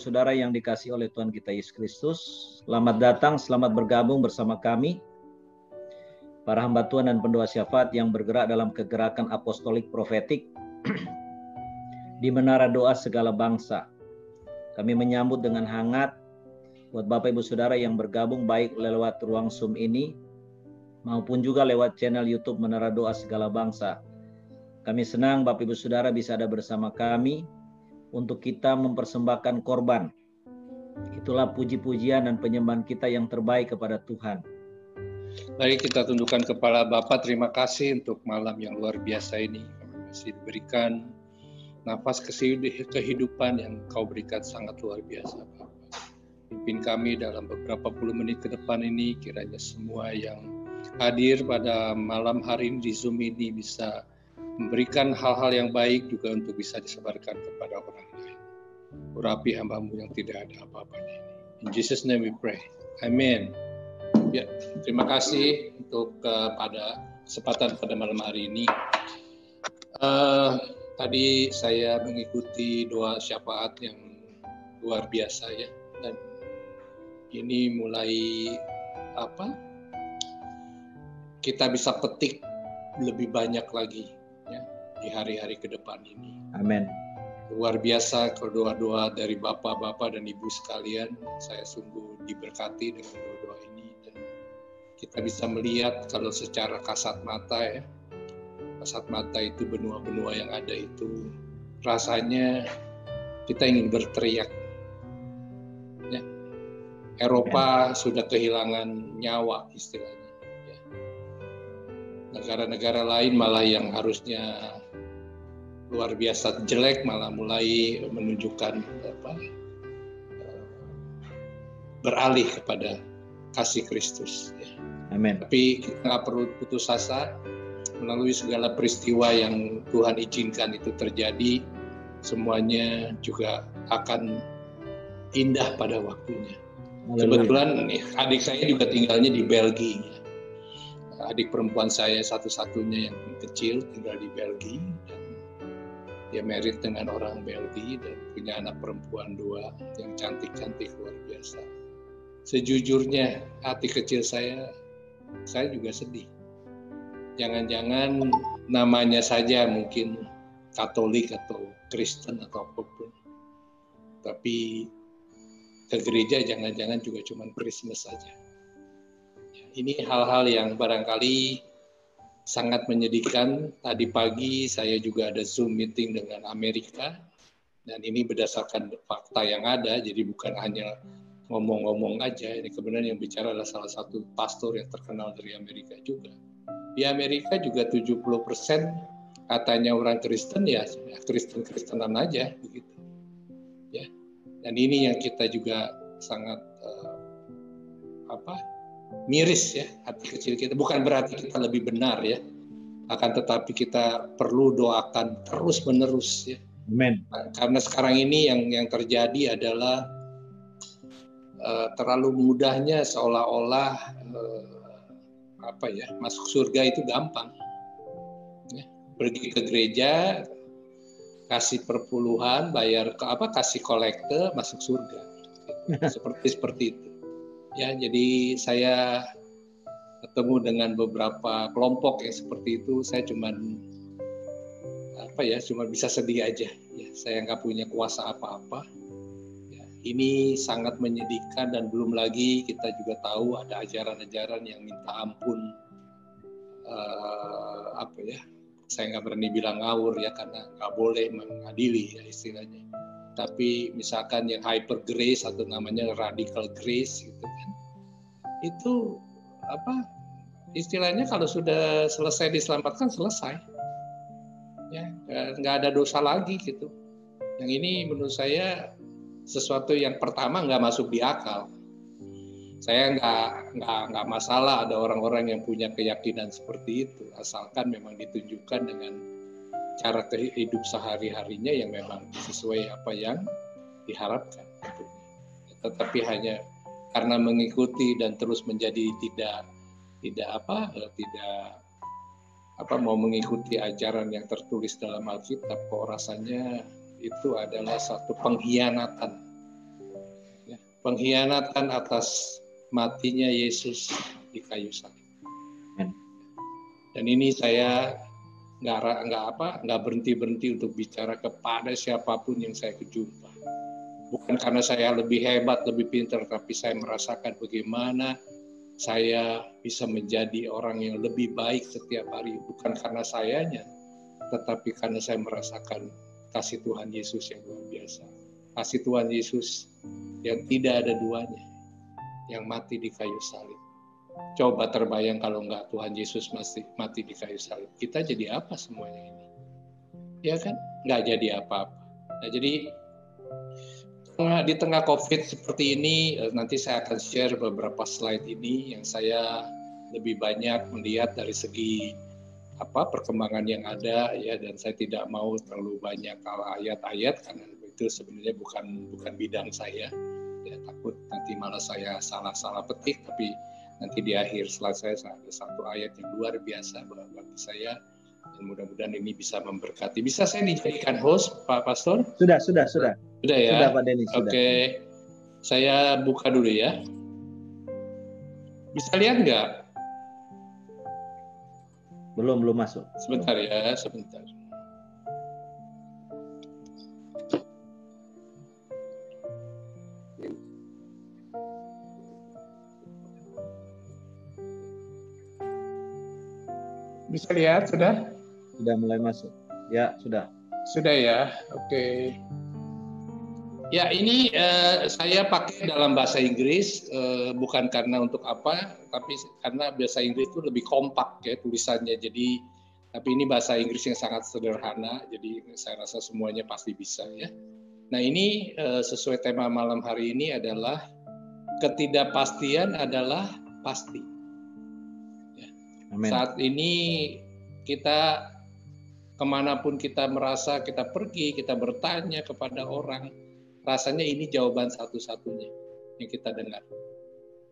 Saudara yang dikasihi oleh Tuhan kita Yesus Kristus, selamat datang, selamat bergabung bersama kami, para hamba Tuhan dan pendoa syafaat yang bergerak dalam kegerakan apostolik profetik di Menara Doa Segala Bangsa. Kami menyambut dengan hangat buat Bapak Ibu Saudara yang bergabung baik lewat ruang Zoom ini maupun juga lewat channel YouTube Menara Doa Segala Bangsa. Kami senang Bapak Ibu Saudara bisa ada bersama kami untuk kita mempersembahkan korban. Itulah puji-pujian dan penyembahan kita yang terbaik kepada Tuhan. Mari kita tundukkan kepala Bapa. Terima kasih untuk malam yang luar biasa ini. Kami masih diberikan nafas kehidupan yang Kau berikan sangat luar biasa, Bapak. Pimpin kami dalam beberapa puluh menit ke depan ini, kiranya semua yang hadir pada malam hari ini di Zoom ini bisa memberikan hal-hal yang baik juga untuk bisa disebarkan kepada orang lain. Urapi hamba-Mu yang tidak ada apa-apanya ini. In Jesus' name we pray. Amen. Ya, terima kasih untuk pada kesempatan pada malam hari ini. Tadi saya mengikuti doa syafaat yang luar biasa ya, dan ini mulai kita bisa petik lebih banyak lagi ya di hari-hari ke depan ini. Amin. Luar biasa doa-doa dari Bapak-Bapak dan Ibu sekalian. Saya sungguh diberkati dengan doa-doa ini, dan kita bisa melihat kalau secara kasat mata ya, kasat mata itu benua-benua yang ada itu rasanya kita ingin berteriak. Ya. Eropa sudah kehilangan nyawa istilahnya. Ya. Negara-negara lain malah yang harusnya luar biasa jelek malah mulai menunjukkan beralih kepada kasih Kristus. Ya. Amin. Tapi kita nggak perlu putus asa. Melalui segala peristiwa yang Tuhan izinkan itu terjadi, semuanya juga akan indah pada waktunya. Kebetulan adik saya juga tinggalnya di Belgia. Adik perempuan saya satu-satunya yang kecil tinggal di Belgia. Dia married dengan orang Belgia dan punya anak perempuan 2 yang cantik-cantik luar biasa. Sejujurnya hati kecil saya juga sedih. Jangan-jangan namanya saja mungkin Katolik atau Kristen atau apapun. Tapi ke gereja jangan-jangan juga cuma Christmas saja. Ini hal-hal yang barangkali sangat menyedihkan. Tadi pagi saya juga ada Zoom meeting dengan Amerika, dan ini berdasarkan fakta yang ada, jadi bukan hanya ngomong-ngomong aja. Ini kebenaran yang bicara adalah salah satu pastor yang terkenal dari Amerika juga. Di Amerika juga 70% katanya orang Kristen ya Kristen-Kristenan aja begitu. Ya. Dan ini yang kita juga sangat miris ya, hati kecil kita. Bukan berarti kita lebih benar ya, akan tetapi kita perlu doakan terus-menerus ya. Amen. Karena sekarang ini yang terjadi adalah terlalu mudahnya seolah-olah masuk surga itu gampang. Ya. Pergi ke gereja, kasih perpuluhan, bayar kasih kolekte, masuk surga. Seperti itu. Ya, jadi saya ketemu dengan beberapa kelompok yang seperti itu. Saya cuma bisa sedih aja. Ya, saya nggak punya kuasa apa-apa. Ya, ini sangat menyedihkan, dan belum lagi kita juga tahu ada ajaran-ajaran yang minta ampun. Saya nggak berani bilang ngawur ya, karena nggak boleh mengadili ya istilahnya. Tapi misalkan yang hyper grace atau namanya radical grace gitu kan, itu istilahnya kalau sudah selesai diselamatkan selesai ya, nggak ada dosa lagi gitu. Yang ini menurut saya sesuatu yang pertama nggak masuk di akal. Saya nggak masalah ada orang-orang yang punya keyakinan seperti itu, asalkan memang ditunjukkan dengan cara hidup sehari-harinya yang memang sesuai apa yang diharapkan. Tetapi hanya karena mengikuti dan terus menjadi tidak mau mengikuti ajaran yang tertulis dalam Alkitab, kok rasanya itu adalah satu pengkhianatan pengkhianatan atas matinya Yesus di kayu salib. Dan ini saya nggak berhenti untuk bicara kepada siapapun yang saya jumpa. Bukan karena saya lebih hebat, lebih pintar, tapi saya merasakan bagaimana saya bisa menjadi orang yang lebih baik setiap hari. Bukan karena sayanya, tetapi karena saya merasakan kasih Tuhan Yesus yang luar biasa. Kasih Tuhan Yesus yang tidak ada duanya, yang mati di kayu salib. Coba terbayang kalau nggak Tuhan Yesus mati di kayu salib. Kita jadi apa semuanya ini? Ya kan? Nggak jadi apa-apa. Nah, jadi di tengah COVID seperti ini, nanti saya akan share beberapa slide ini yang saya lebih banyak melihat dari segi perkembangan yang ada, ya, dan saya tidak mau terlalu banyak ayat-ayat karena itu sebenarnya bukan bidang saya. Ya, takut nanti malah saya salah petik, tapi nanti di akhir slide saya ada satu ayat yang luar biasa bagi saya, dan mudah-mudahan ini bisa memberkati. Bisa saya dijadikan host, Pak Pastor? Sudah ya? Sudah, Pak Denny. Oke. Saya buka dulu ya. Bisa lihat nggak? Belum masuk. Sebentar ya, sebentar. Bisa lihat, sudah? Sudah mulai masuk. Ya, sudah. Sudah ya, oke. Ya, ini saya pakai dalam bahasa Inggris, bukan karena untuk apa, tapi karena bahasa Inggris itu lebih kompak ya tulisannya. Jadi, tapi ini bahasa Inggris yang sangat sederhana, jadi saya rasa semuanya pasti bisa ya. Nah, ini sesuai tema malam hari ini adalah ketidakpastian adalah pasti. Amen. Saat ini kita kemanapun kita merasa kita pergi, kita bertanya kepada orang, rasanya ini jawaban satu-satunya yang kita dengar.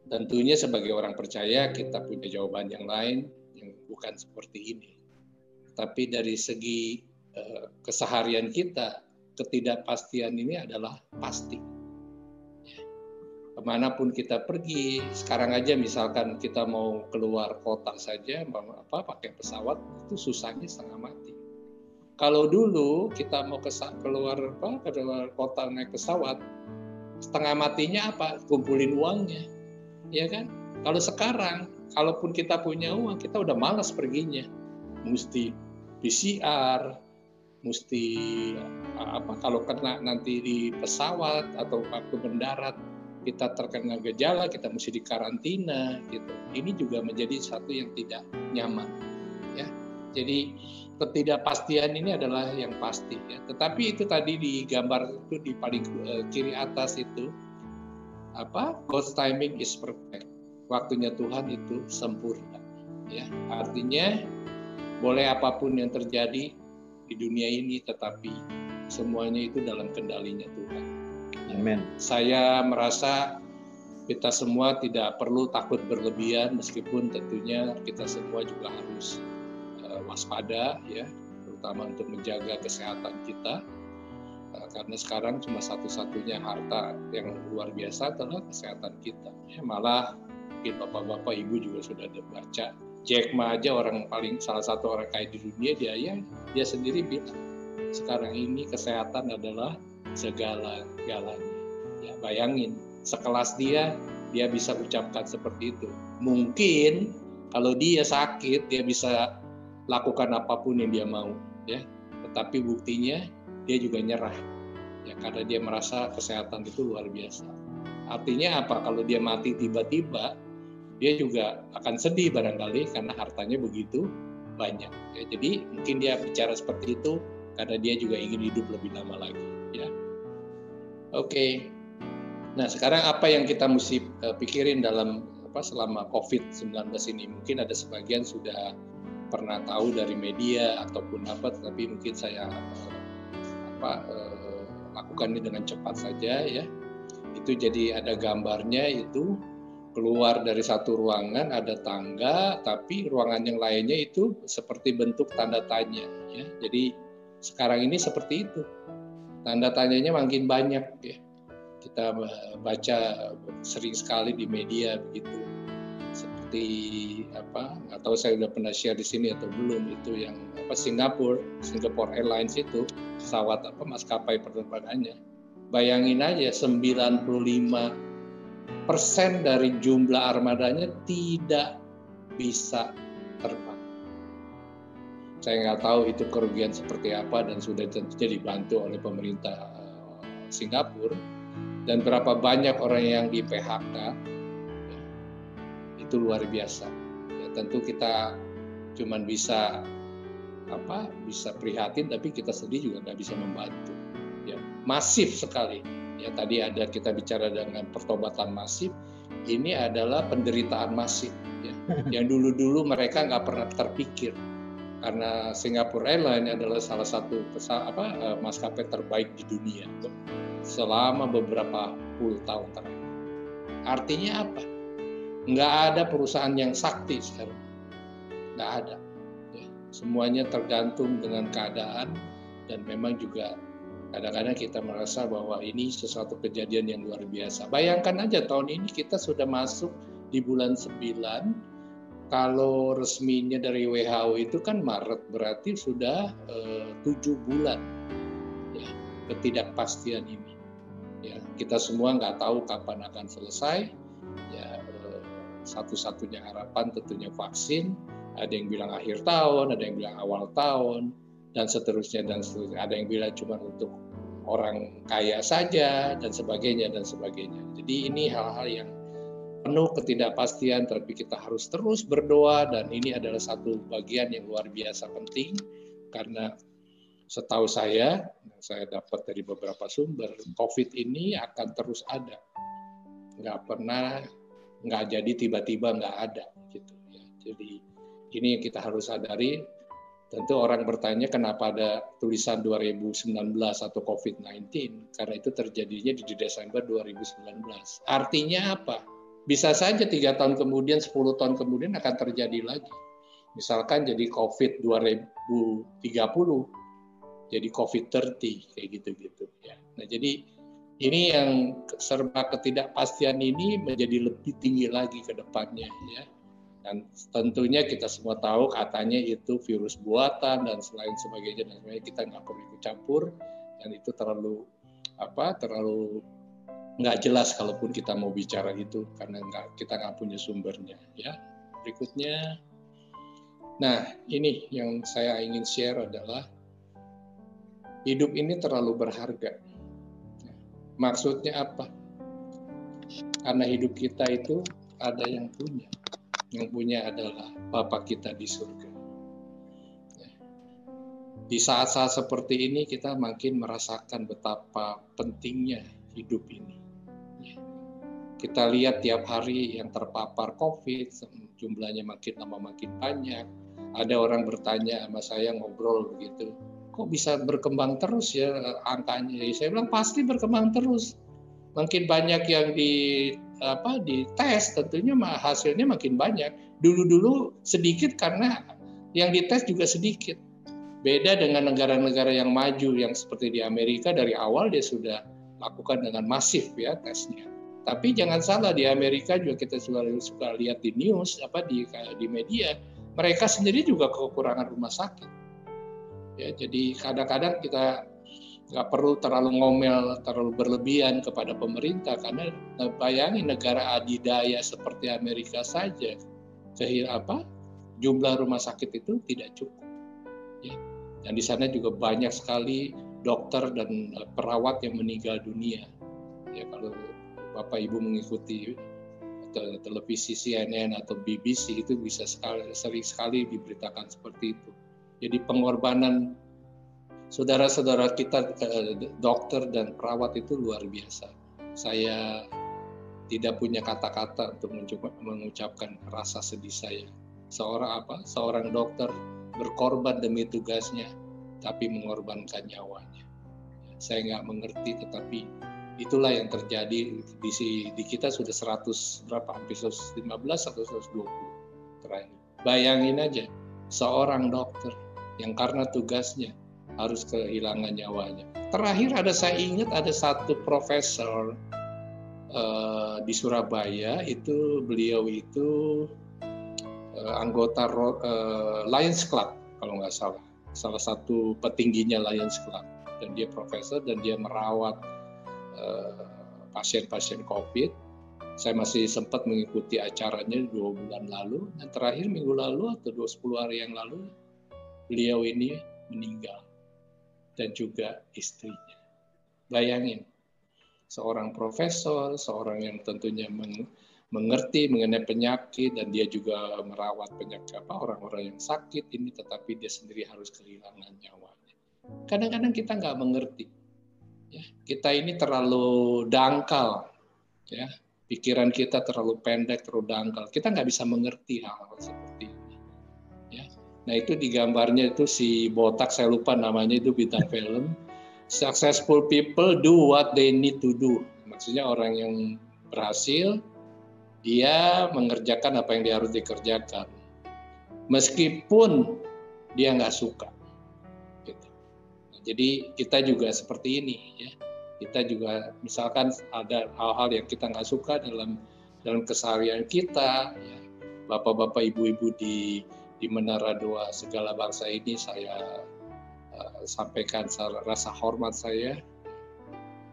Tentunya sebagai orang percaya kita punya jawaban yang lain yang bukan seperti ini. Tapi dari segi keseharian kita, ketidakpastian ini adalah pasti. Kemanapun kita pergi, sekarang aja misalkan kita mau keluar kota saja, pakai pesawat itu susahnya setengah mati. Kalau dulu kita mau keluar kota naik pesawat, setengah matinya kumpulin uangnya, ya kan? Kalau sekarang, kalaupun kita punya uang, kita udah malas perginya, mesti PCR, mesti kalau kena nanti di pesawat atau waktu mendarat kita terkena gejala, kita mesti dikarantina gitu. Ini juga menjadi satu yang tidak nyaman ya. Jadi ketidakpastian ini adalah yang pasti ya. Tetapi itu tadi di gambar itu di paling kiri atas itu God's timing is perfect. Waktunya Tuhan itu sempurna ya. Artinya boleh apapun yang terjadi di dunia ini, tetapi semuanya itu dalam kendalinya Tuhan. Amen. Saya merasa kita semua tidak perlu takut berlebihan, meskipun tentunya kita semua juga harus waspada ya, terutama untuk menjaga kesehatan kita, karena sekarang cuma satu-satunya harta yang luar biasa adalah kesehatan kita. Ya, malah mungkin bapak-bapak, ibu juga sudah baca Jack Ma aja, salah satu orang kaya di dunia, dia sendiri bilang sekarang ini kesehatan adalah segala-galanya. Ya, bayangin, sekelas dia bisa ucapkan seperti itu. Mungkin kalau dia sakit, dia bisa lakukan apapun yang dia mau, ya. Tetapi buktinya dia juga nyerah, ya, karena dia merasa kesehatan itu luar biasa. Artinya apa? Kalau dia mati tiba-tiba, dia juga akan sedih barangkali karena hartanya begitu banyak. Ya, jadi mungkin dia bicara seperti itu karena dia juga ingin hidup lebih lama lagi. Ya. Oke. Nah, sekarang apa yang kita mesti pikirin dalam selama COVID-19 ini? Mungkin ada sebagian sudah pernah tahu dari media ataupun tetapi mungkin saya lakukan ini dengan cepat saja ya. Itu jadi ada gambarnya, itu keluar dari satu ruangan ada tangga, tapi ruangan yang lainnya itu seperti bentuk tanda tanya ya. Jadi sekarang ini seperti itu. Tanda tanyanya makin banyak ya. Kita baca sering sekali di media begitu, seperti apa, atau saya sudah pernah share di sini atau belum, itu yang apa, Singapore Airlines itu pesawat apa, maskapai penerbangannya. Bayangin aja 95% dari jumlah armadanya tidak bisa terbang. Saya nggak tahu itu kerugian seperti apa dan sudah tentunya dibantu oleh pemerintah Singapura, dan berapa banyak orang yang di PHK, ya, itu luar biasa. Ya, tentu kita cuman bisa prihatin, tapi kita sendiri juga nggak bisa membantu. Ya, masif sekali. Ya, tadi ada kita bicara dengan pertobatan masif. Ini adalah penderitaan masif. Ya. Yang dulu-dulu mereka nggak pernah terpikir, karena Singapore Airlines adalah salah satu maskapai terbaik di dunia selama beberapa puluh tahun terakhir. Artinya apa? Nggak ada perusahaan yang sakti sekarang. Nggak ada. Ya, semuanya tergantung dengan keadaan, dan memang juga kadang-kadang kita merasa bahwa ini sesuatu kejadian yang luar biasa. Bayangkan aja tahun ini kita sudah masuk di bulan 9, kalau resminya dari WHO itu kan Maret, berarti sudah 7 bulan ya, ketidakpastian ini. Ya, kita semua nggak tahu kapan akan selesai. Ya, satu-satunya harapan tentunya vaksin. Ada yang bilang akhir tahun, ada yang bilang awal tahun, dan seterusnya dan seterusnya. Ada yang bilang cuma untuk orang kaya saja dan sebagainya dan sebagainya. Jadi ini hal-hal yang penuh ketidakpastian, tapi kita harus terus berdoa, dan ini adalah satu bagian yang luar biasa penting, karena setahu saya dapat dari beberapa sumber, COVID ini akan terus ada, nggak jadi tiba-tiba nggak ada gitu ya. Jadi ini yang kita harus sadari. Tentu orang bertanya kenapa ada tulisan 2019 atau COVID-19, karena itu terjadinya di Desember 2019. Artinya apa? Bisa saja 3 tahun kemudian, 10 tahun kemudian akan terjadi lagi. Misalkan jadi COVID 2030, jadi COVID-30, kayak gitu-gitu. Ya. Nah, jadi ini yang serba ketidakpastian ini menjadi lebih tinggi lagi ke depannya. Ya. Dan tentunya kita semua tahu katanya itu virus buatan dan selain sebagainya, dan sebagainya, kita nggak perlu ikut campur, dan itu terlalu nggak jelas kalaupun kita mau bicara itu, karena kita nggak punya sumbernya. Ya, berikutnya, nah ini yang saya ingin share adalah hidup ini terlalu berharga. Maksudnya apa? Karena hidup kita itu ada yang punya. Yang punya adalah Bapa kita di surga. Di saat-saat seperti ini kita makin merasakan betapa pentingnya hidup ini. Kita lihat tiap hari yang terpapar COVID, jumlahnya makin lama makin banyak. Ada orang bertanya sama saya, ngobrol begitu, kok bisa berkembang terus ya angkanya? Saya bilang pasti berkembang terus. Makin banyak yang dites, tentunya hasilnya makin banyak. Dulu sedikit karena yang dites juga sedikit. Beda dengan negara-negara yang maju, yang seperti di Amerika dari awal dia sudah lakukan dengan masif ya tesnya. Tapi jangan salah, di Amerika juga kita suka lihat di news, di media, mereka sendiri juga kekurangan rumah sakit. Ya, jadi kadang-kadang kita nggak perlu terlalu ngomel, terlalu berlebihan kepada pemerintah, karena bayangin negara adidaya seperti Amerika saja, jumlah rumah sakit itu tidak cukup. Ya. Dan di sana juga banyak sekali dokter dan perawat yang meninggal dunia. Ya, kalau Bapak Ibu mengikuti televisi CNN atau BBC itu bisa sering sekali diberitakan seperti itu. Jadi pengorbanan saudara-saudara kita, dokter dan perawat itu luar biasa. Saya tidak punya kata-kata untuk mengucapkan rasa sedih saya. Seorang dokter berkorban demi tugasnya, tapi mengorbankan nyawanya. Saya nggak mengerti, tetapi itulah yang terjadi di kita. Sudah 100 berapa, hampir 115 atau 120 terakhir. Bayangin aja, seorang dokter yang karena tugasnya harus kehilangan nyawanya. Terakhir saya ingat ada satu profesor di Surabaya itu beliau itu anggota Lions Club kalau nggak salah satu petingginya Lions Club, dan dia profesor dan dia merawat pasien-pasien COVID. Saya masih sempat mengikuti acaranya 2 bulan lalu, dan terakhir minggu lalu atau 10 hari yang lalu beliau ini meninggal, dan juga istrinya. Bayangin, seorang profesor, seorang yang tentunya mengerti mengenai penyakit, dan dia juga merawat penyakit orang-orang yang sakit ini, tetapi dia sendiri harus kehilangan nyawanya. Kadang-kadang kita nggak mengerti, ya, kita ini terlalu dangkal, ya, pikiran kita terlalu pendek, terlalu dangkal. Kita nggak bisa mengerti hal-hal seperti ini. Ya. Nah itu digambarnya itu si botak, saya lupa namanya, itu bintang film. Successful people do what they need to do. Maksudnya orang yang berhasil, dia mengerjakan apa yang dia harus dikerjakan, meskipun dia nggak suka. Gitu. Nah, jadi kita juga seperti ini, ya. Kita juga misalkan ada hal-hal yang kita nggak suka dalam keseharian kita, ya. Bapak-bapak, ibu-ibu di Menara Doa Segala Bangsa ini saya sampaikan rasa hormat saya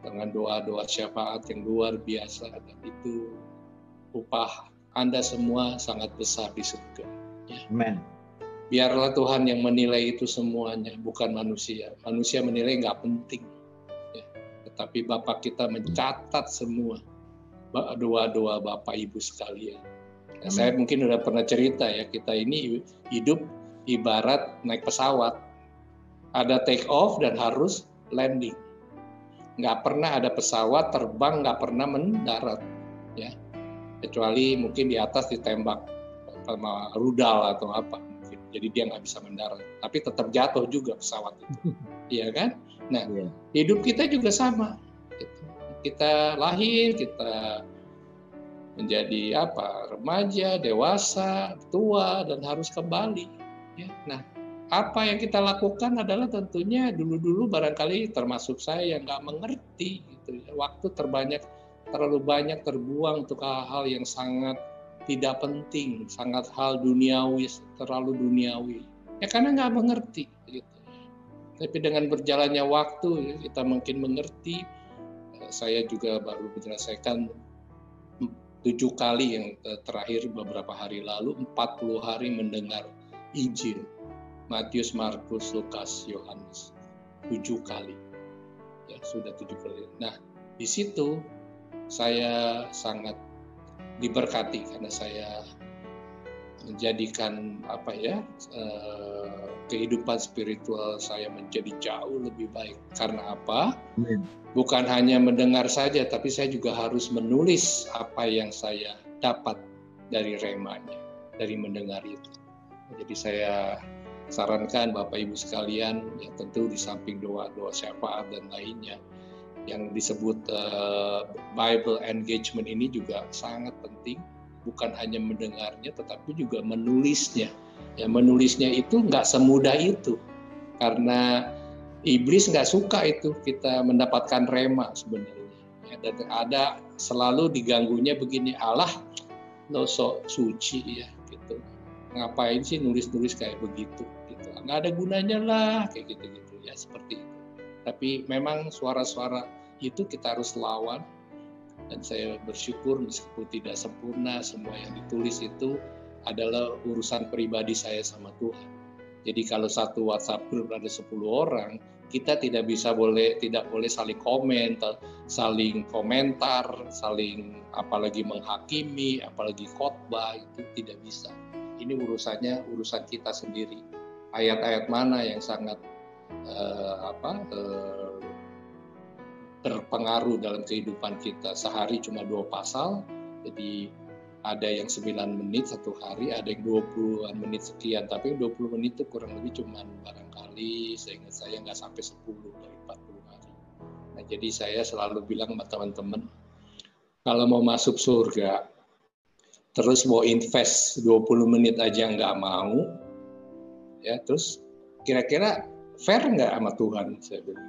dengan doa-doa syafaat yang luar biasa, dan itu upah Anda semua sangat besar di surga. Ya. Amen. Biarlah Tuhan yang menilai itu semuanya, bukan manusia. Manusia menilai nggak penting. Tapi Bapak kita mencatat semua doa-doa Bapak Ibu sekalian. Nah, saya mungkin udah pernah cerita ya, kita ini hidup ibarat naik pesawat. Ada take off dan harus landing. Nggak pernah ada pesawat terbang, nggak pernah mendarat. Ya. Kecuali mungkin di atas ditembak sama rudal atau apa. Jadi dia nggak bisa mendarat. Tapi tetap jatuh juga pesawat itu. Iya kan? Nah, hidup kita juga sama. Kita lahir, kita menjadi remaja, dewasa, tua, dan harus kembali. Ya. Nah, apa yang kita lakukan adalah tentunya dulu-dulu barangkali termasuk saya yang nggak mengerti. Gitu ya. Waktu terlalu banyak terbuang untuk hal-hal yang sangat tidak penting, sangat hal duniawi, terlalu duniawi. Ya karena nggak mengerti. Gitu. Tapi dengan berjalannya waktu, ya, kita makin mengerti. Saya juga baru menyelesaikan 7 kali yang terakhir beberapa hari lalu, 40 hari mendengar Injil. Matius, Markus, Lukas, Yohanes. 7 kali. Ya, sudah 7 kali. Nah, di situ saya sangat diberkati karena saya menjadikan kehidupan spiritual saya menjadi jauh lebih baik. Karena apa? Bukan hanya mendengar saja, tapi saya juga harus menulis apa yang saya dapat dari remanya, dari mendengar itu. Jadi saya sarankan Bapak Ibu sekalian, ya tentu di samping doa-doa syafaat dan lainnya, yang disebut Bible engagement ini juga sangat penting. Bukan hanya mendengarnya, tetapi juga menulisnya. Ya, menulisnya itu nggak semudah itu, karena iblis nggak suka itu kita mendapatkan rema sebenarnya. Ya, dan ada selalu diganggunya begini, Allah lo sok suci ya, gitu. Ngapain sih nulis-nulis kayak begitu? Gitu. Nggak ada gunanya lah, kayak gitu-gitu ya, seperti itu. Tapi memang suara-suara itu kita harus lawan. Dan saya bersyukur meskipun tidak sempurna, semua yang ditulis itu adalah urusan pribadi saya sama Tuhan. Jadi kalau satu WhatsApp group ada 10 orang, kita tidak boleh saling komen, saling komentar, saling apalagi menghakimi, apalagi khotbah, itu tidak bisa. Ini urusan kita sendiri. Ayat-ayat mana yang sangat berpengaruh dalam kehidupan kita. Sehari cuma 2 pasal, jadi ada yang 9 menit satu hari, ada yang 20 menit sekian, tapi 20 menit itu kurang lebih cuma barangkali seingat saya nggak sampai 10 dari 40 hari. Nah, jadi saya selalu bilang sama teman-teman, kalau mau masuk surga, terus mau invest 20 menit aja nggak mau, ya terus kira-kira fair nggak sama Tuhan? Saya bilang.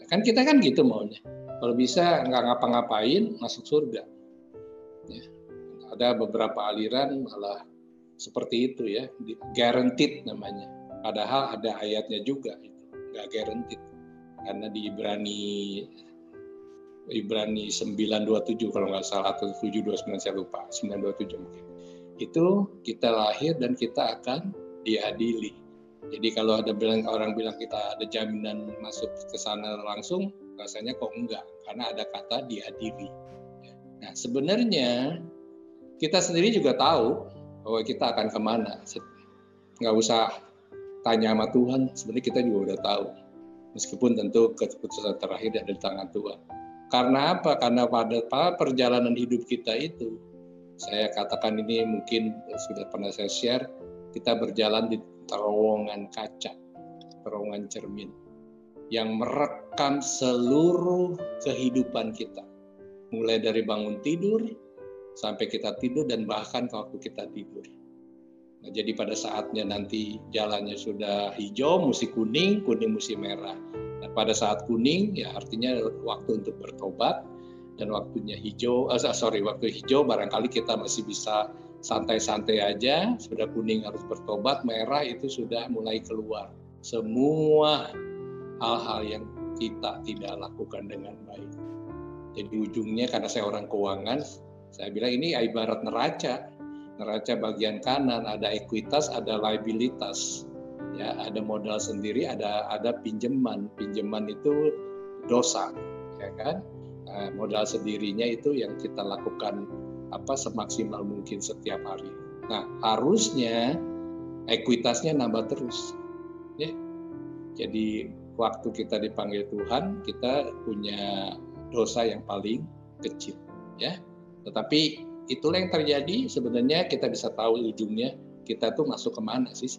Kan kita kan gitu maunya. Kalau bisa nggak ngapa-ngapain masuk surga. Ya. Ada beberapa aliran malah seperti itu ya, guaranteed namanya. Padahal ada ayatnya juga itu nggak guaranteed, karena di Ibrani 9:27 kalau nggak salah, atau 7:29 saya lupa, 9:27 mungkin. Itu kita lahir dan kita akan diadili. Jadi kalau ada orang bilang kita ada jaminan masuk ke sana langsung, rasanya kok enggak, karena ada kata diadili. Nah sebenarnya kita sendiri juga tahu bahwa kita akan kemana. Nggak usah tanya sama Tuhan, sebenarnya kita juga udah tahu. Meskipun tentu keputusan terakhir ada di tangan Tuhan. Karena apa? Karena pada perjalanan hidup kita itu, saya katakan ini mungkin sudah pernah saya share, kita berjalan di terowongan kaca, terowongan cermin, yang merekam seluruh kehidupan kita. Mulai dari bangun tidur, sampai kita tidur, dan bahkan waktu kita tidur. Nah, jadi pada saatnya nanti jalannya sudah hijau, mesti kuning, kuning mesti merah. Dan pada saat kuning, ya artinya waktu untuk bertobat, dan waktunya hijau, waktu hijau barangkali kita masih bisa santai-santai aja, sudah kuning harus bertobat, merah itu sudah mulai keluar. Semua hal-hal yang kita tidak lakukan dengan baik. Jadi ujungnya, karena saya orang keuangan, saya bilang ini ibarat neraca. Neraca bagian kanan ada ekuitas, ada liabilitas. Ya, ada modal sendiri, ada pinjaman. Pinjaman itu dosa, ya kan? Nah, modal sendirinya itu yang kita lakukan semaksimal mungkin setiap hari. Nah, harusnya ekuitasnya nambah terus. Ya. Jadi waktu kita dipanggil Tuhan, kita punya dosa yang paling kecil, ya. Tetapi itulah yang terjadi. Sebenarnya kita bisa tahu ujungnya kita tuh masuk kemana sih.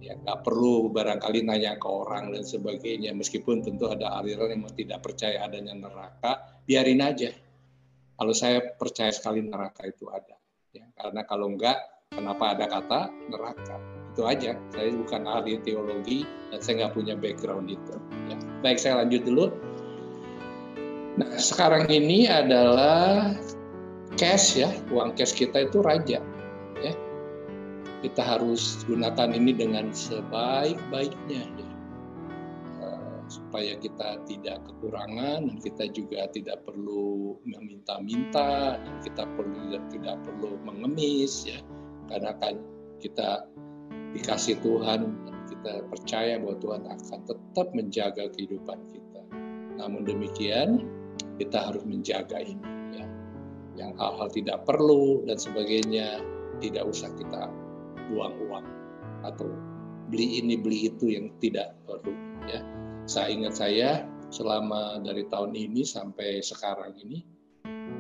Ya, nggak perlu barangkali nanya ke orang dan sebagainya. Meskipun tentu ada aliran yang tidak percaya adanya neraka, biarin aja. Kalau saya percaya sekali neraka itu ada. Ya, karena kalau enggak, kenapa ada kata neraka? Itu aja. Saya bukan ahli teologi dan saya nggak punya background itu. Ya. Baik, saya lanjut dulu. Nah, sekarang ini adalah cash ya, uang cash kita itu raja. Ya. Kita harus gunakan ini dengan sebaik-baiknya ya. Supaya kita tidak kekurangan, dan kita juga tidak perlu meminta-minta, dan kita tidak perlu mengemis ya. Karena kan kita dikasih Tuhan, dan kita percaya bahwa Tuhan akan tetap menjaga kehidupan kita. Namun demikian, kita harus menjaga ini ya. Yang hal-hal tidak perlu dan sebagainya tidak usah kita buang uang atau beli ini beli itu yang tidak perlu ya. Saya ingat saya selama dari tahun ini sampai sekarang ini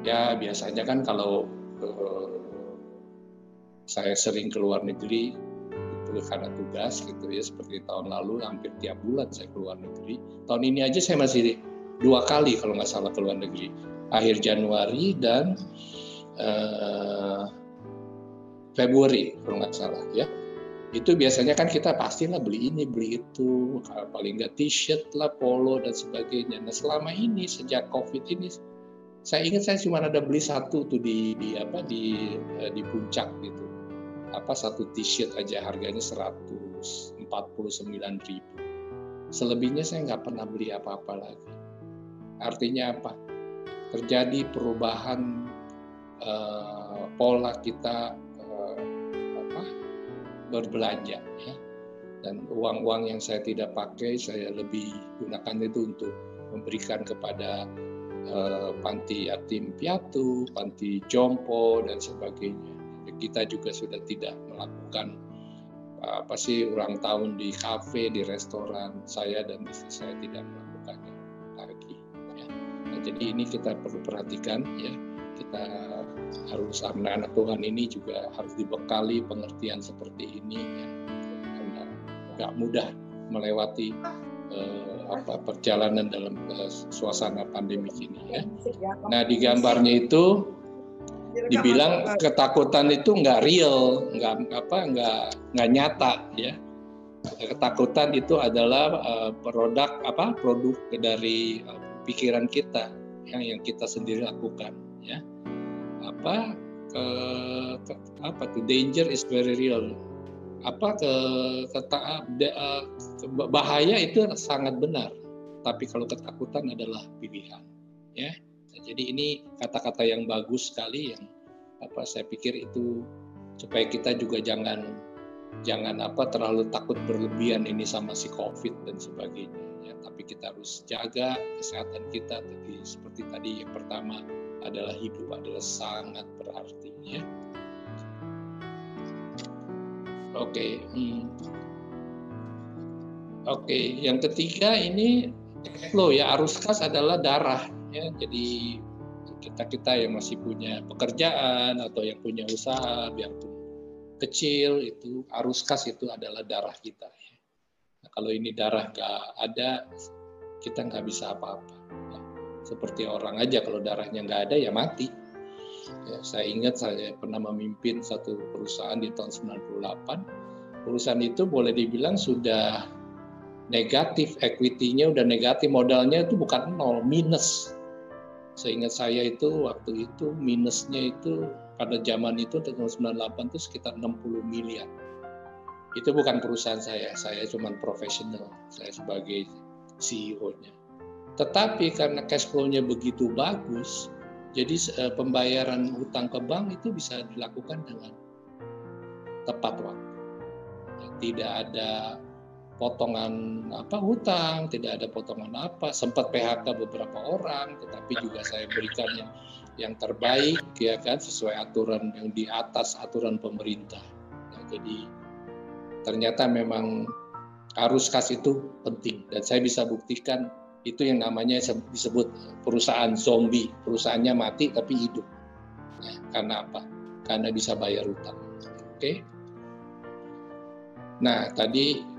ya, biasanya kan kalau saya sering keluar negeri itu karena tugas gitu ya, seperti tahun lalu hampir tiap bulan saya keluar negeri. Tahun ini aja saya masih 2 kali kalau nggak salah keluar negeri, akhir Januari dan Februari kalau nggak salah ya. Itu biasanya kan kita pastilah beli ini beli itu, paling nggak t-shirt lah, polo dan sebagainya. Nah selama ini sejak COVID ini, saya ingat saya cuma ada beli satu tuh di puncak gitu. Satu t-shirt aja harganya 149.000. Selebihnya saya nggak pernah beli apa-apa lagi. Artinya apa? Terjadi perubahan pola kita berbelanja ya. Dan uang-uang yang saya tidak pakai saya lebih gunakan itu untuk memberikan kepada panti yatim piatu, panti jompo dan sebagainya. Kita juga sudah tidak melakukan ulang tahun di kafe, di restoran. Saya dan istri saya tidak melakukannya lagi ya. Nah, jadi ini kita perlu perhatikan ya. Kita harus, anak-anak Tuhan ini juga harus dibekali pengertian seperti ini ya. Karena nggak mudah melewati perjalanan dalam suasana pandemi ini ya. Nah di gambarnya itu dibilang ketakutan itu nggak real, nggak nyata ya. Ketakutan itu adalah produk dari pikiran kita yang kita sendiri lakukan, ya. Danger is very real. Bahaya itu sangat benar, tapi kalau ketakutan adalah pilihan, ya. Jadi ini kata-kata yang bagus sekali yang saya pikir itu supaya kita juga jangan terlalu takut berlebihan ini sama si COVID dan sebagainya, ya. Tapi kita harus jaga kesehatan kita. Tapi seperti tadi yang pertama adalah hidup adalah sangat berarti, ya. Oke. Yang ketiga ini flow, ya, arus kas adalah darah, ya. Jadi kita yang masih punya pekerjaan atau yang punya usaha biarpun kecil, itu arus kas itu adalah darah kita, ya. Nah, kalau ini darah nggak ada, kita nggak bisa apa-apa, ya. Seperti orang aja, kalau darahnya nggak ada ya mati, ya. Saya ingat saya pernah memimpin satu perusahaan di tahun 98. Perusahaan itu boleh dibilang sudah negatif, equity-nya udah negatif, modalnya itu bukan nol, minus. Seingat saya itu waktu itu minusnya itu pada zaman itu tahun 98 itu sekitar 60 miliar. Itu bukan perusahaan saya cuma profesional, saya sebagai CEO-nya. Tetapi karena cash flow-nya begitu bagus, jadi pembayaran hutang ke bank itu bisa dilakukan dengan tepat waktu. Tidak ada potongan hutang, tidak ada potongan sempat PHK beberapa orang, tetapi juga saya berikan yang terbaik, ya kan, sesuai aturan yang di atas aturan pemerintah. Ya, jadi ternyata memang arus kas itu penting, dan saya bisa buktikan itu yang namanya disebut perusahaan zombie, perusahaannya mati tapi hidup. Ya, karena apa? Karena bisa bayar hutang. Oke. Nah, tadi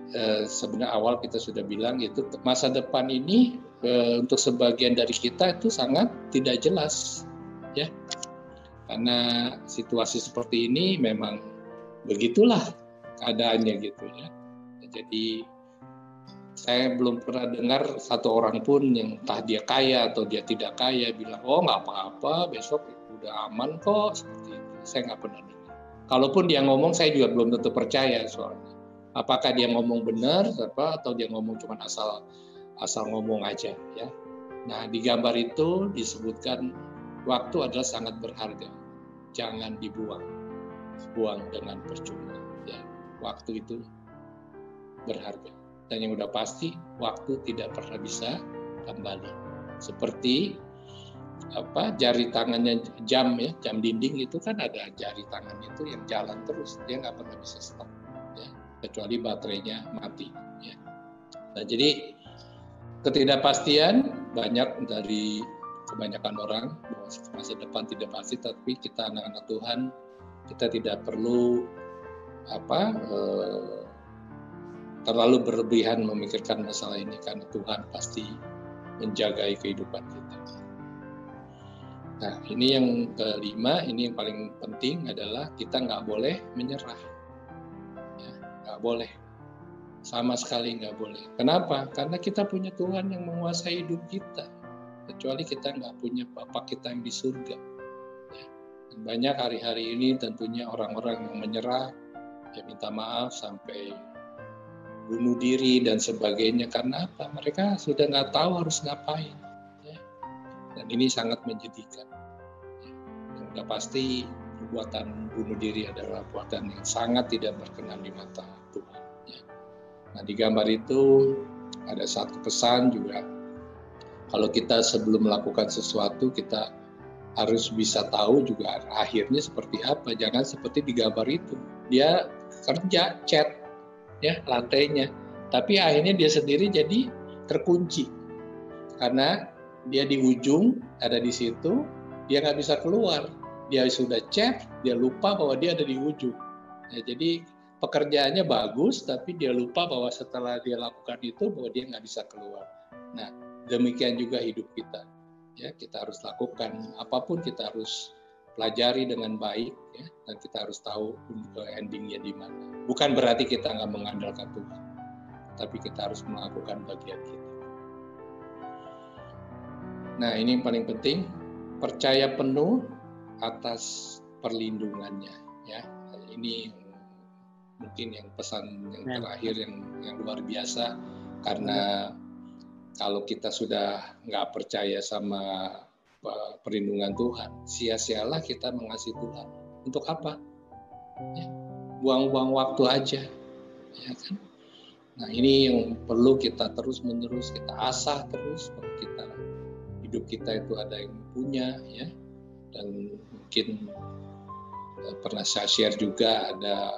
sebenarnya awal kita sudah bilang itu masa depan ini untuk sebagian dari kita itu sangat tidak jelas, ya, karena situasi seperti ini memang begitulah keadaannya gitu, ya. Jadi saya belum pernah dengar satu orang pun yang entah dia kaya atau dia tidak kaya bilang nggak apa-apa, besok udah aman kok, seperti itu. Saya nggak pernah dengar. Kalaupun dia ngomong, saya juga belum tentu percaya soalnya. Apakah dia ngomong benar atau dia ngomong cuma asal ngomong aja, ya. Nah, di gambar itu disebutkan waktu adalah sangat berharga. Jangan buang dengan percuma, ya. Waktu itu berharga. Dan yang udah pasti waktu tidak pernah bisa kembali. Seperti jari tangannya jam, ya, jam dinding itu kan ada jari tangan itu yang jalan terus, dia nggak pernah bisa stop, ya, kecuali baterainya mati, ya. Nah, jadi ketidakpastian banyak dari kebanyakan orang bahwa masa depan tidak pasti, tapi kita anak-anak Tuhan, kita tidak perlu terlalu berlebihan memikirkan masalah ini, karena Tuhan pasti menjagai kehidupan kita. Nah, ini yang kelima, ini yang paling penting adalah kita nggak boleh menyerah, ya, nggak boleh, sama sekali nggak boleh. Kenapa? Karena kita punya Tuhan yang menguasai hidup kita, kecuali kita nggak punya Bapa kita yang di surga, ya. Dan banyak hari-hari ini tentunya orang-orang yang menyerah, ya, minta maaf sampai bunuh diri dan sebagainya. Karena apa? Mereka sudah nggak tahu harus ngapain. Dan ini sangat menyedihkan. Yang udah pasti perbuatan bunuh diri adalah perbuatan yang sangat tidak berkenan di mata Tuhan, ya. Nah, di gambar itu ada satu pesan juga. Kalau kita sebelum melakukan sesuatu, kita harus bisa tahu juga akhirnya seperti apa. Jangan seperti di gambar itu. Dia kerja, cat, ya, lantainya. Tapi akhirnya dia sendiri jadi terkunci. Karena dia di ujung, ada di situ, dia nggak bisa keluar. Dia sudah chat, dia lupa bahwa dia ada di ujung. Ya, jadi pekerjaannya bagus, tapi dia lupa bahwa setelah dia lakukan itu, bahwa dia nggak bisa keluar. Nah, demikian juga hidup kita. Ya, kita harus lakukan apapun, kita harus pelajari dengan baik, ya, dan kita harus tahu endingnya di mana. Bukan berarti kita nggak mengandalkan Tuhan, tapi kita harus melakukan bagian kita. Nah, ini yang paling penting, percaya penuh atas perlindungannya, ya. Ini mungkin yang pesan yang terakhir yang luar biasa, karena kalau kita sudah nggak percaya sama perlindungan Tuhan, sia-sialah kita mengasihi Tuhan. Untuk apa? Ya, buang-buang waktu aja, ya kan? Nah, ini yang perlu kita terus-menerus kita asah terus, kalau kita hidup kita itu ada yang punya, ya. Dan mungkin pernah saya share juga, ada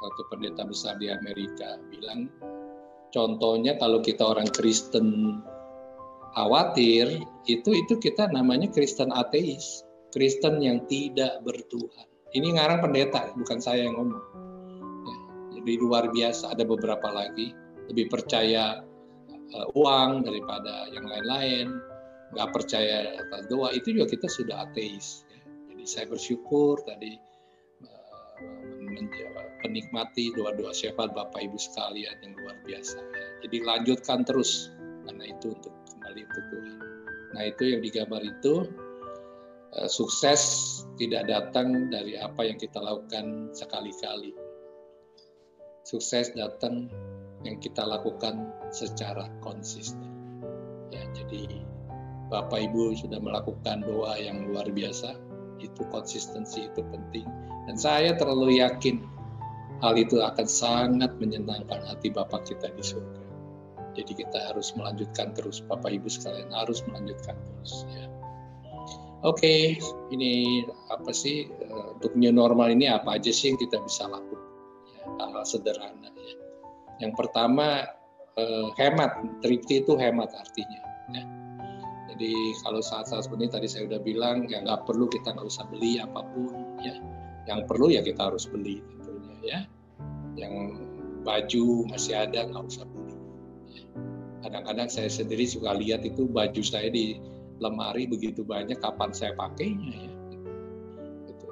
satu pendeta besar di Amerika bilang, contohnya kalau kita orang Kristen khawatir, itu kita namanya Kristen ateis, Kristen yang tidak bertuhan. Ini ngarang pendeta, bukan saya yang ngomong. Ya, jadi luar biasa. Ada beberapa lagi lebih percaya uang daripada yang lain-lain, nggak percaya atas doa, itu juga kita sudah ateis. Ya. Jadi saya bersyukur tadi menikmati doa-doa syafaat Bapak Ibu sekalian yang luar biasa. Ya. Jadi lanjutkan terus, karena itu untuk kembali untuk Tuhan. Nah, itu yang digambar itu, sukses tidak datang dari apa yang kita lakukan sekali-kali. Sukses datang yang kita lakukan secara konsisten. Ya, jadi Bapak Ibu sudah melakukan doa yang luar biasa, itu konsistensi itu penting. Dan saya terlalu yakin hal itu akan sangat menyenangkan hati Bapa kita di surga. Jadi kita harus melanjutkan terus, Bapak Ibu sekalian harus melanjutkan terus. Ya. Oke, ini apa sih untuk new normal ini, apa aja sih yang kita bisa lakukan? Ya, hal-hal sederhana. Ya. Yang pertama, hemat. Thrifty itu hemat artinya. Ya. Jadi kalau saat-saat seperti ini tadi saya udah bilang, ya nggak perlu, kita nggak usah beli apapun. Ya. Yang perlu ya kita harus beli tentunya, ya. Yang baju masih ada nggak usah beli. Ya. Kadang-kadang saya sendiri suka lihat itu baju saya di lemari begitu banyak, kapan saya pakainya, ya. Gitu.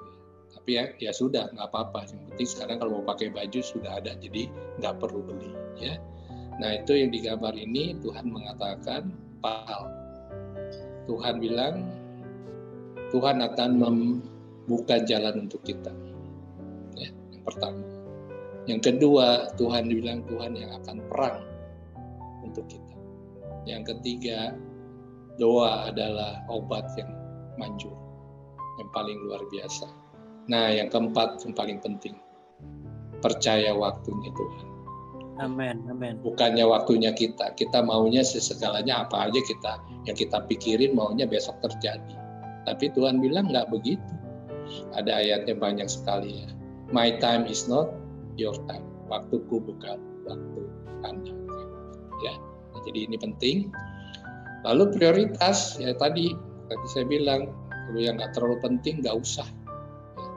Tapi ya sudah, nggak apa-apa. Yang penting sekarang kalau mau pakai baju sudah ada, jadi nggak perlu beli. Ya. Nah, itu yang digambar ini Tuhan mengatakan hal. Tuhan bilang Tuhan akan membuka jalan untuk kita. Ya, yang pertama. Yang kedua, Tuhan bilang Tuhan yang akan perang untuk kita. Yang ketiga, doa adalah obat yang manjur, yang paling luar biasa. Nah, yang keempat, yang paling penting, percaya waktunya Tuhan. Amin, amin. Bukannya waktunya kita maunya segalanya apa aja yang kita pikirin maunya besok terjadi. Tapi Tuhan bilang nggak begitu. Ada ayatnya banyak sekali, ya. My time is not your time. Waktuku bukan waktu Anda. Ya, jadi ini penting. Lalu prioritas, ya tadi saya bilang, kalau yang nggak terlalu penting nggak usah. Ya.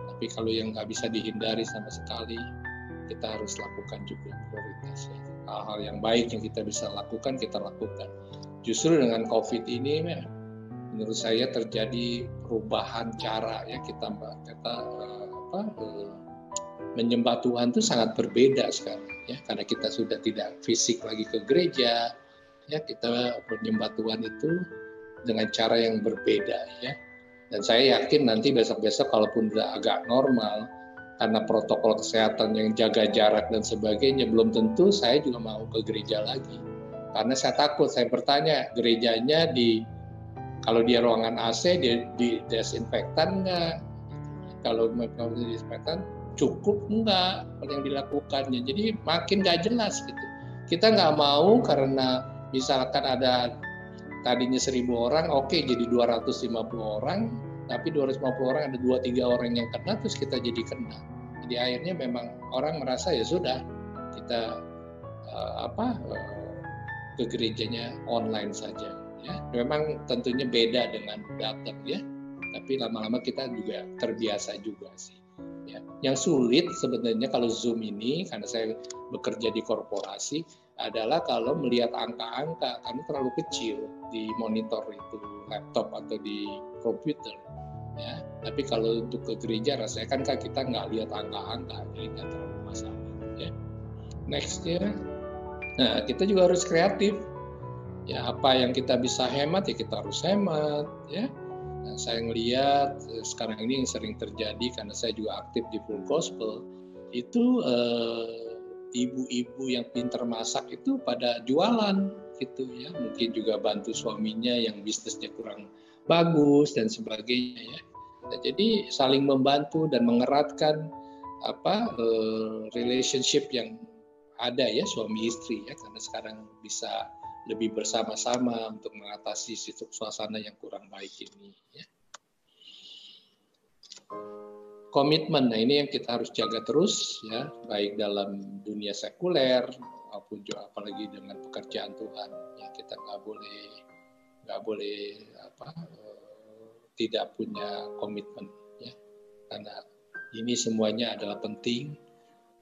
Tapi kalau yang nggak bisa dihindari sama sekali, kita harus lakukan juga prioritas. Ya. Hal-hal yang baik yang kita bisa lakukan, kita lakukan. Justru dengan COVID ini, ya, menurut saya terjadi perubahan cara, ya, kita menyembah Tuhan itu sangat berbeda sekarang, ya, karena kita sudah tidak fisik lagi ke gereja. Ya, kita menyembah Tuhan itu dengan cara yang berbeda, ya. Dan saya yakin nanti besok-besok kalaupun udah agak normal, karena protokol kesehatan yang jaga jarak dan sebagainya, belum tentu saya juga mau ke gereja lagi. Karena saya takut, saya bertanya, gerejanya kalau dia ruangan AC, dia di desinfektan nggak? Kalau disinfektan, cukup nggak yang dilakukannya? Jadi makin nggak jelas gitu. Kita nggak mau karena misalkan ada tadinya 1.000 orang, oke, jadi 250 orang, tapi 250 orang ada 2-3 orang yang kena, terus kita jadi kena. Jadi akhirnya memang orang merasa ya sudah, kita ke gerejanya online saja. Ya, memang tentunya beda dengan datang, ya, tapi lama-lama kita juga terbiasa juga sih. Ya. Yang sulit sebenarnya kalau Zoom ini, karena saya bekerja di korporasi, adalah kalau melihat angka-angka, karena terlalu kecil di monitor itu, laptop atau di komputer. Ya. Tapi kalau untuk ke gereja, rasanya kan kita nggak lihat angka-angka, jadi nggak terlalu masalah. Ya. Next ya, nah kita juga harus kreatif. Ya, apa yang kita bisa hemat ya kita harus hemat, ya. Nah, saya ngelihat sekarang ini yang sering terjadi karena saya juga aktif di Full Gospel, itu ibu-ibu yang pintar masak itu pada jualan gitu ya, mungkin juga bantu suaminya yang bisnisnya kurang bagus dan sebagainya ya. Nah, jadi saling membantu dan mengeratkan relationship yang ada ya suami istri ya, karena sekarang bisa lebih bersama-sama untuk mengatasi suasana yang kurang baik ini ya. Komitmen, nah ini yang kita harus jaga terus ya, baik dalam dunia sekuler maupun juga apalagi dengan pekerjaan Tuhan ya, kita nggak boleh tidak punya komitmen ya, karena ini semuanya adalah penting,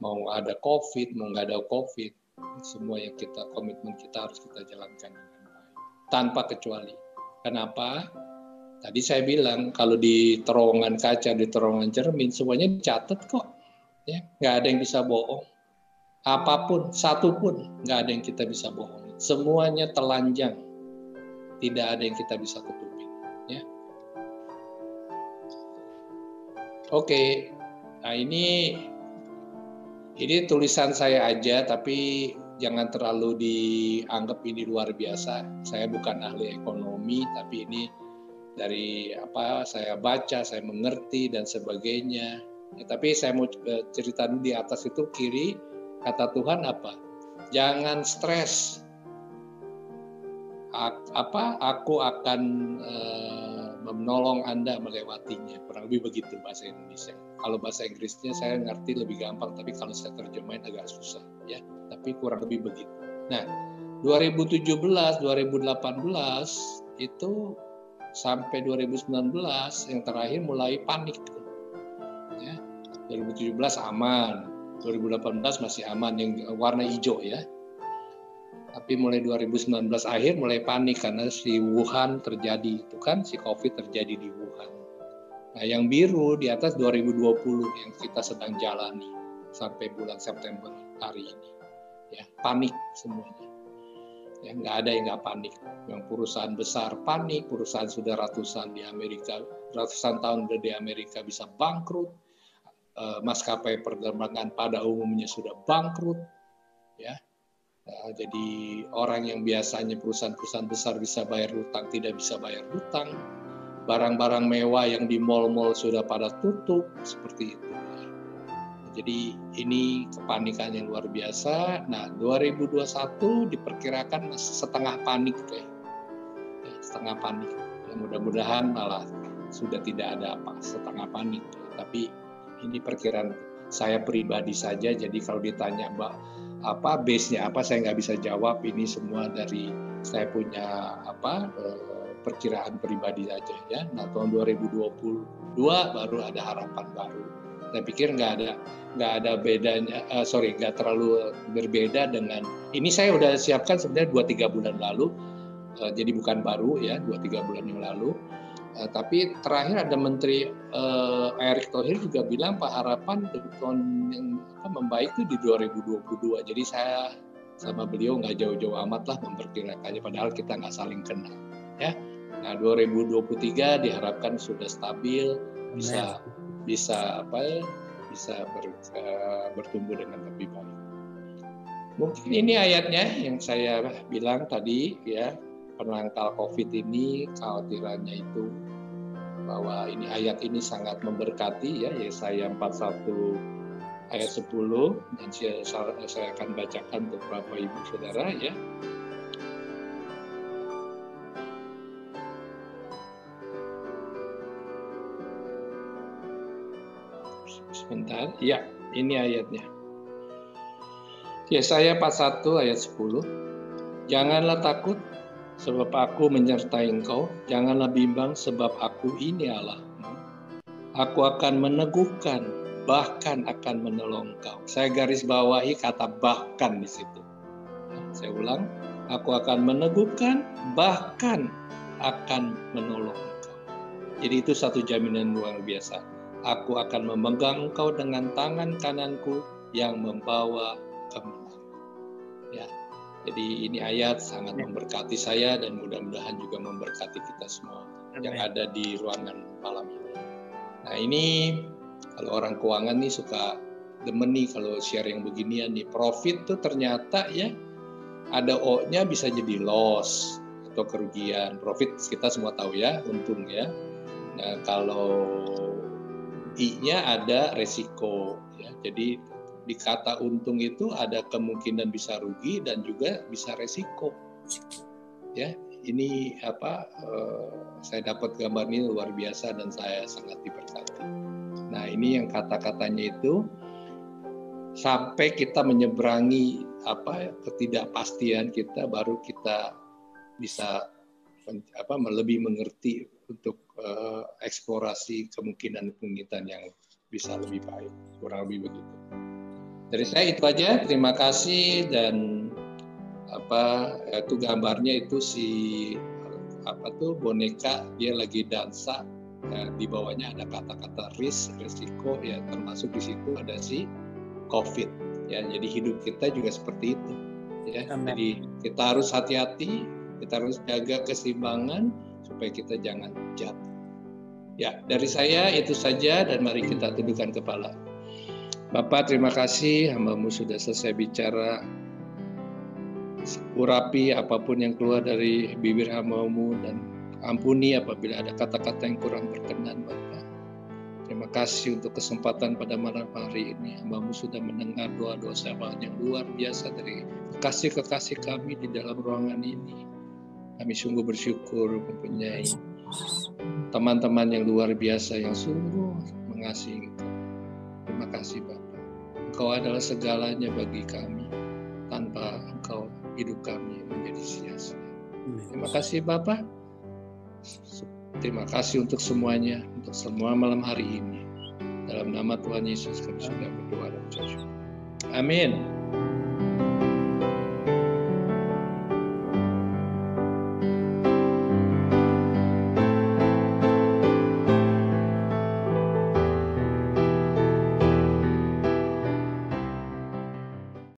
mau ada COVID mau nggak ada COVID, semua yang kita komitmen kita harus kita jalankan dengan baik tanpa kecuali. Kenapa? Tadi saya bilang kalau di terowongan kaca, di terowongan cermin semuanya dicatat kok, ya nggak ada yang bisa bohong. Apapun, satu pun nggak ada yang kita bisa bohong. Semuanya telanjang, tidak ada yang kita bisa tutupi. Ya. Oke, nah ini tulisan saya aja, tapi jangan terlalu dianggap ini luar biasa. Saya bukan ahli ekonomi, tapi ini dari apa saya baca, saya mengerti dan sebagainya. Ya, tapi saya mau cerita dulu di atas itu kiri, kata Tuhan apa? Jangan stres. Aku akan menolong Anda melewatinya. Kurang lebih begitu bahasa Indonesia. Kalau bahasa Inggrisnya saya ngerti lebih gampang, tapi kalau saya terjemahin agak susah ya. Tapi kurang lebih begitu. Nah, 2017, 2018 itu sampai 2019 yang terakhir mulai panik. Ya. 2017 aman, 2018 masih aman yang warna hijau ya. Tapi mulai 2019 akhir mulai panik karena si Wuhan terjadi, itu kan si COVID terjadi di Wuhan. Nah, yang biru di atas 2020 yang kita sedang jalani sampai bulan September hari ini. Ya, panik semuanya. Ya, nggak ada yang nggak panik. Yang perusahaan besar panik, perusahaan sudah ratusan di Amerika, ratusan tahun udah di Amerika bisa bangkrut. Maskapai penerbangan pada umumnya sudah bangkrut. Ya. Jadi orang yang biasanya perusahaan-perusahaan besar bisa bayar hutang tidak bisa bayar hutang, barang-barang mewah yang di mal-mal sudah pada tutup seperti itu. Jadi ini kepanikan yang luar biasa. Nah 2021 diperkirakan setengah panik ya, setengah panik. Ya, mudah-mudahan malah sudah tidak ada apa setengah panik. Ya. Tapi ini perkiraan saya pribadi saja. Jadi kalau ditanya apa base-nya apa saya nggak bisa jawab, ini semua dari saya punya perkiraan pribadi saja ya. Nah tahun 2022 baru ada harapan baru. Saya pikir nggak ada bedanya, nggak terlalu berbeda dengan ini. Saya udah siapkan sebenarnya 2-3 bulan lalu, jadi bukan baru ya, 2-3 bulan yang lalu. Tapi terakhir ada Menteri Erick Thohir juga bilang Pak harapan tahun yang membaik itu di 2022. Jadi saya sama beliau nggak jauh-jauh amat lah memperkirakannya, padahal kita nggak saling kenal. Ya. Nah 2023 diharapkan sudah stabil, bisa bertumbuh dengan lebih baik. Mungkin ini ayatnya yang saya bilang tadi ya. Penangkal COVID ini kekhawatirannya itu bahwa ini ayat ini sangat memberkati ya, Yesaya 41 ayat 10 dan saya akan bacakan untuk Bapak Ibu Saudara ya. Sebentar, ya ini ayatnya. Yesaya 41 ayat 10. Janganlah takut sebab aku menyertai engkau, janganlah bimbang sebab aku ini Allahmu. Aku akan meneguhkan, bahkan akan menolong engkau. Saya garis bawahi kata bahkan di situ. Saya ulang, aku akan meneguhkan, bahkan akan menolong engkau. Jadi itu satu jaminan luar biasa. Aku akan memegang engkau dengan tangan kananku yang membawa kemenangan. Ya. Jadi ini ayat sangat memberkati saya dan mudah-mudahan juga memberkati kita semua yang ada di ruangan malam ini. Nah ini kalau orang keuangan nih suka demen nih kalau share yang beginian nih. Profit tuh ternyata ya ada O-nya bisa jadi loss atau kerugian. Profit kita semua tahu ya, untung ya. Nah kalau I-nya ada resiko ya. Jadi di kata untung itu ada kemungkinan bisa rugi dan juga bisa resiko. Ya, ini saya dapat gambar ini luar biasa dan saya sangat diberkati. Nah, ini yang kata-katanya itu sampai kita menyeberangi ketidakpastian kita, baru kita bisa lebih mengerti untuk eksplorasi kemungkinan yang bisa lebih baik, kurang lebih begitu. Dari saya itu aja, terima kasih. Dan itu gambarnya itu boneka dia lagi dansa, di bawahnya ada kata-kata risiko ya, termasuk di situ ada si COVID ya. Jadi hidup kita juga seperti itu ya. Amen. Jadi kita harus hati-hati, kita harus jaga keseimbangan supaya kita jangan jatuh. Ya, dari saya itu saja dan mari kita tundukkan kepala. Bapak, terima kasih, hamba-Mu sudah selesai bicara. Urapi apapun yang keluar dari bibir hamba-Mu dan ampuni apabila ada kata-kata yang kurang berkenan, Bapak. Terima kasih untuk kesempatan pada malam hari ini. Hamba-Mu sudah mendengar doa-doa sahabat yang luar biasa dari kekasih-kekasih kami di dalam ruangan ini. Kami sungguh bersyukur mempunyai teman-teman yang luar biasa yang sungguh mengasihi Engkau. Terima kasih Bapak. Engkau adalah segalanya bagi kami. Tanpa Engkau hidup kami menjadi sia-sia. Terima kasih Bapak. Terima kasih untuk semuanya, untuk semua malam hari ini. Dalam nama Tuhan Yesus kami sudah berdoa dan bersyukur. Amin.